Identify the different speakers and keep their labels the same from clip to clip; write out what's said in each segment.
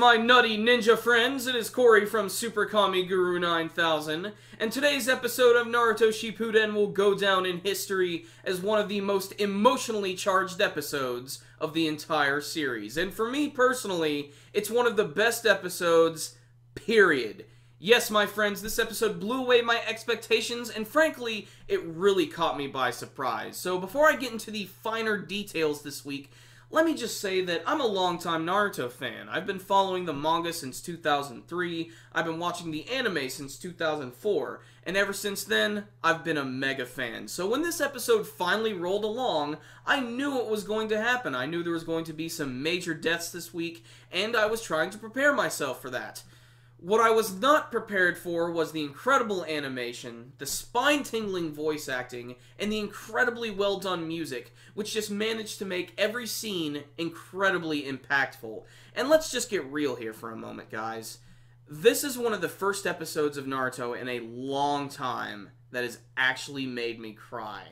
Speaker 1: my nutty ninja friends? It is Corey from Super Kami Guru 9000, and today's episode of Naruto Shippuden will go down in history as one of the most emotionally charged episodes of the entire series. And for me personally, it's one of the best episodes, period. Yes, my friends, this episode blew away my expectations, and frankly, it really caught me by surprise. So before I get into the finer details this week, let me just say that I'm a longtime Naruto fan. I've been following the manga since 2003, I've been watching the anime since 2004, and ever since then, I've been a mega fan. So when this episode finally rolled along, I knew what was going to happen. I knew there was going to be some major deaths this week, and I was trying to prepare myself for that. What I was not prepared for was the incredible animation, the spine-tingling voice acting, and the incredibly well-done music, which just managed to make every scene incredibly impactful. And let's just get real here for a moment, guys. This is one of the first episodes of Naruto in a long time that has actually made me cry.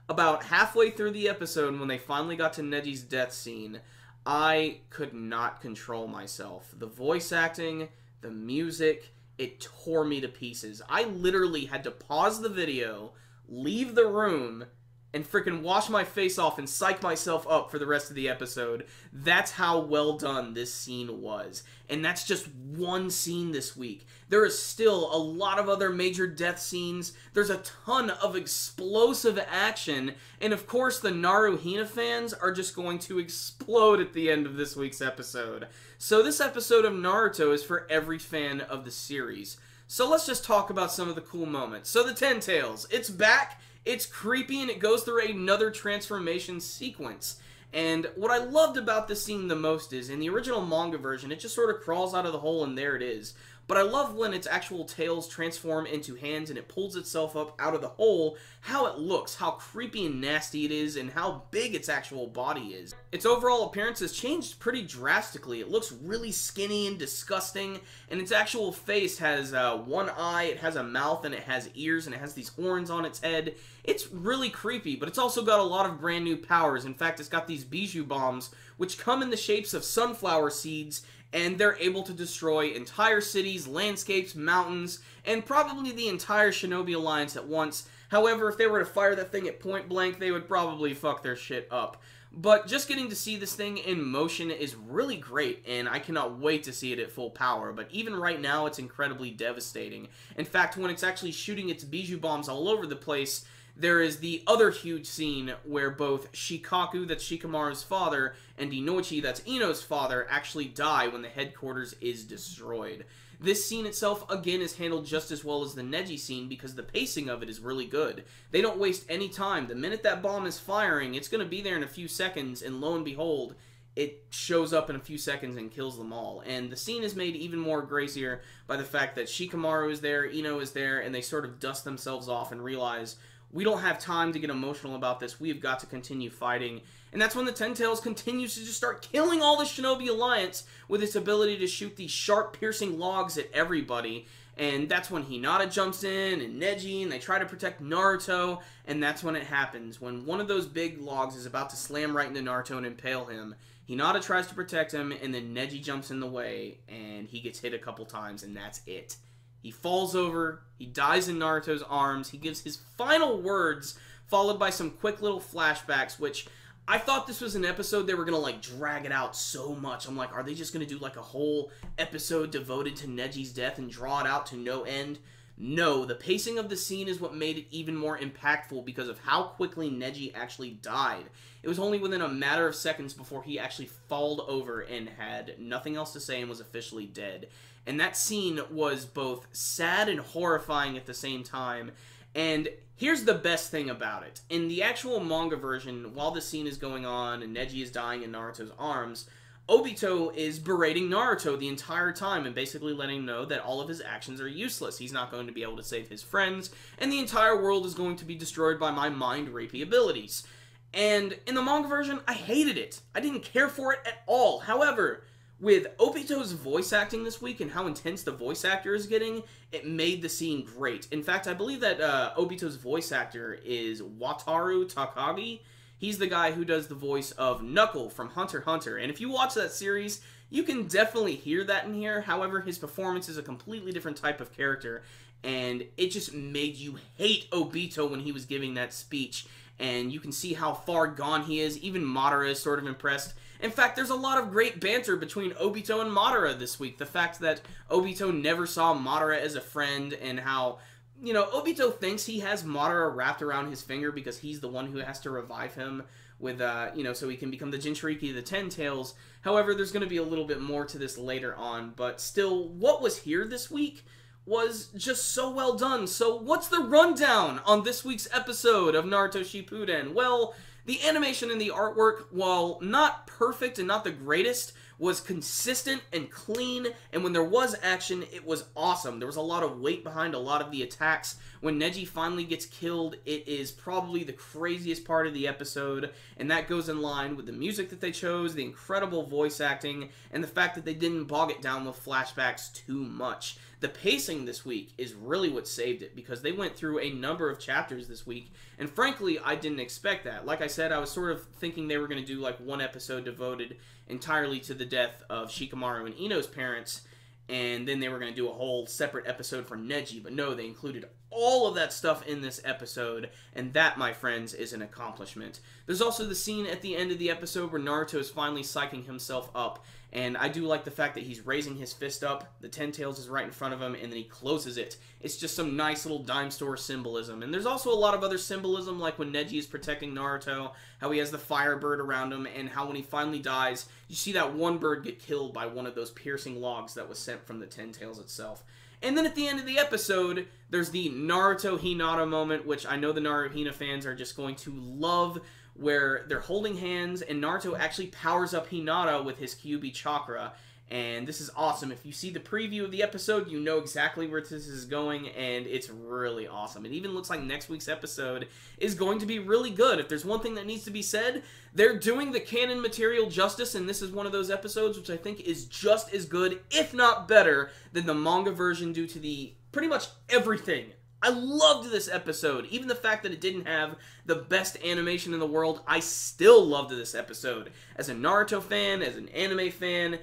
Speaker 1: About halfway through the episode, when they finally got to Neji's death scene, I could not control myself. The voice acting, the music, it tore me to pieces. I literally had to pause the video, leave the room, and freaking wash my face off and psych myself up for the rest of the episode. That's how well done this scene was. And that's just one scene this week. There is still a lot of other major death scenes. There's a ton of explosive action. And of course, the Naruhina fans are just going to explode at the end of this week's episode. So this episode of Naruto is for every fan of the series. So let's just talk about some of the cool moments. So the Ten Tails, it's back. It's creepy, and it goes through another transformation sequence. And what I loved about this scene the most is, in the original manga version, it just sort of crawls out of the hole and there it is. But I love when its actual tails transform into hands and it pulls itself up out of the hole, how it looks, how creepy and nasty it is, and how big its actual body is. Its overall appearance has changed pretty drastically. It looks really skinny and disgusting, and its actual face has one eye, it has a mouth, and it has ears, and it has these horns on its head. It's really creepy, but it's also got a lot of brand new powers. In fact, it's got these bijou bombs, which come in the shapes of sunflower seeds, and they're able to destroy entire cities, landscapes, mountains, and probably the entire Shinobi Alliance at once. However, if they were to fire that thing at point blank, they would probably fuck their shit up. But just getting to see this thing in motion is really great, and I cannot wait to see it at full power. But even right now, it's incredibly devastating. In fact, when it's actually shooting its bijou bombs all over the place, there is the other huge scene where both Shikaku, that's Shikamaru's father, and Inoichi, that's Ino's father, actually die when the headquarters is destroyed. This scene itself, again, is handled just as well as the Neji scene because the pacing of it is really good. They don't waste any time. The minute that bomb is firing, it's going to be there in a few seconds, and lo and behold, it shows up in a few seconds and kills them all. And the scene is made even more gracier by the fact that Shikamaru is there, Ino is there, and they sort of dust themselves off and realize, we don't have time to get emotional about this. We've got to continue fighting. And that's when the Ten Tails continues to just start killing all the Shinobi Alliance with its ability to shoot these sharp, piercing logs at everybody. And that's when Hinata jumps in, and Neji, and they try to protect Naruto. And that's when it happens. When one of those big logs is about to slam right into Naruto and impale him, Hinata tries to protect him, and then Neji jumps in the way, and he gets hit a couple times, and that's it. He falls over, he dies in Naruto's arms, he gives his final words, followed by some quick little flashbacks, which I thought this was an episode they were going to, like, drag it out so much. I'm like, are they just going to do, like, a whole episode devoted to Neji's death and draw it out to no end? No, the pacing of the scene is what made it even more impactful because of how quickly Neji actually died. It was only within a matter of seconds before he actually falled over and had nothing else to say and was officially dead. And that scene was both sad and horrifying at the same time. And here's the best thing about it. In the actual manga version, while the scene is going on and Neji is dying in Naruto's arms, Obito is berating Naruto the entire time and basically letting him know that all of his actions are useless. He's not going to be able to save his friends, and the entire world is going to be destroyed by my mind-rapey abilities. And in the manga version, I hated it. I didn't care for it at all. However, with Obito's voice acting this week and how intense the voice actor is getting, it made the scene great. In fact, I believe that Obito's voice actor is Wataru Takagi. He's the guy who does the voice of Knuckle from Hunter x Hunter, and if you watch that series, you can definitely hear that in here. However, his performance is a completely different type of character, and it just made you hate Obito when he was giving that speech, and you can see how far gone he is. Even Madara is sort of impressed. In fact, there's a lot of great banter between Obito and Madara this week. The fact that Obito never saw Madara as a friend, and how, you know, Obito thinks he has Madara wrapped around his finger because he's the one who has to revive him with, you know, so he can become the Jinchuriki of the Ten Tails. However, there's going to be a little bit more to this later on, but still, what was here this week was just so well done. So what's the rundown on this week's episode of Naruto Shippuden? Well, the animation and the artwork, while not perfect and not the greatest, was consistent and clean, and when there was action, it was awesome. There was a lot of weight behind a lot of the attacks. When Neji finally gets killed, it is probably the craziest part of the episode, and that goes in line with the music that they chose, the incredible voice acting, and the fact that they didn't bog it down with flashbacks too much. The pacing this week is really what saved it, because they went through a number of chapters this week, and frankly, I didn't expect that. Like I said, I was sort of thinking they were going to do like one episode devoted entirely to the death of Shikamaru and Ino's parents, and then they were going to do a whole separate episode for Neji, but no, they included all of that stuff in this episode, and that, my friends, is an accomplishment. There's also the scene at the end of the episode where Naruto is finally psyching himself up, and I do like the fact that he's raising his fist up, the Ten Tails is right in front of him, and then he closes it. It's just some nice little dime store symbolism. And there's also a lot of other symbolism, like when Neji is protecting Naruto, how he has the fire bird around him, and how when he finally dies, you see that one bird get killed by one of those piercing logs that was sent from the Ten Tails itself. And then at the end of the episode, there's the Naruto Hinata moment, which I know the Naruto Hina fans are just going to love, where they're holding hands, and Naruto actually powers up Hinata with his Kyuubi chakra, and this is awesome. If you see the preview of the episode, you know exactly where this is going, and it's really awesome. It even looks like next week's episode is going to be really good. If there's one thing that needs to be said, they're doing the canon material justice, and this is one of those episodes which I think is just as good, if not better, than the manga version due to the pretty much everything. I loved this episode. Even the fact that it didn't have the best animation in the world, I still loved this episode. As a Naruto fan, as an anime fan,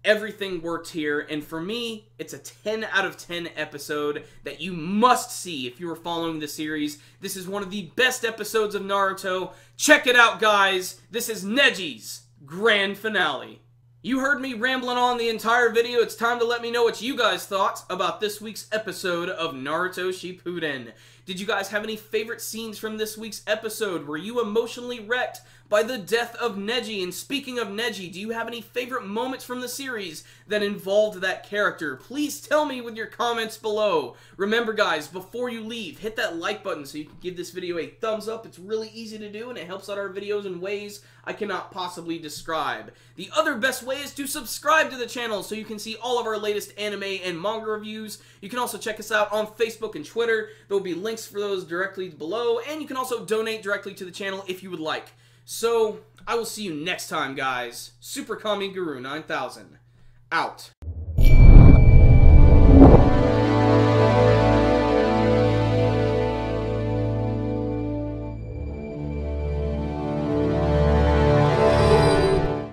Speaker 1: everything worked here, and for me, it's a 10 out of 10 episode that you must see if you are following the series. This is one of the best episodes of Naruto. Check it out, guys. This is Neji's grand finale. You heard me rambling on the entire video. It's time to let me know what you guys thought about this week's episode of Naruto Shippuden. Did you guys have any favorite scenes from this week's episode? Were you emotionally wrecked by the death of Neji? And speaking of Neji, do you have any favorite moments from the series that involved that character? Please tell me with your comments below. Remember, guys, before you leave, hit that like button so you can give this video a thumbs up. It's really easy to do, and it helps out our videos in ways I cannot possibly describe. The other best way is to subscribe to the channel so you can see all of our latest anime and manga reviews. You can also check us out on Facebook and Twitter. There will be links for those directly below, and you can also donate directly to the channel if you would like. So, I will see you next time, guys. Super Kami Guru 9000, out.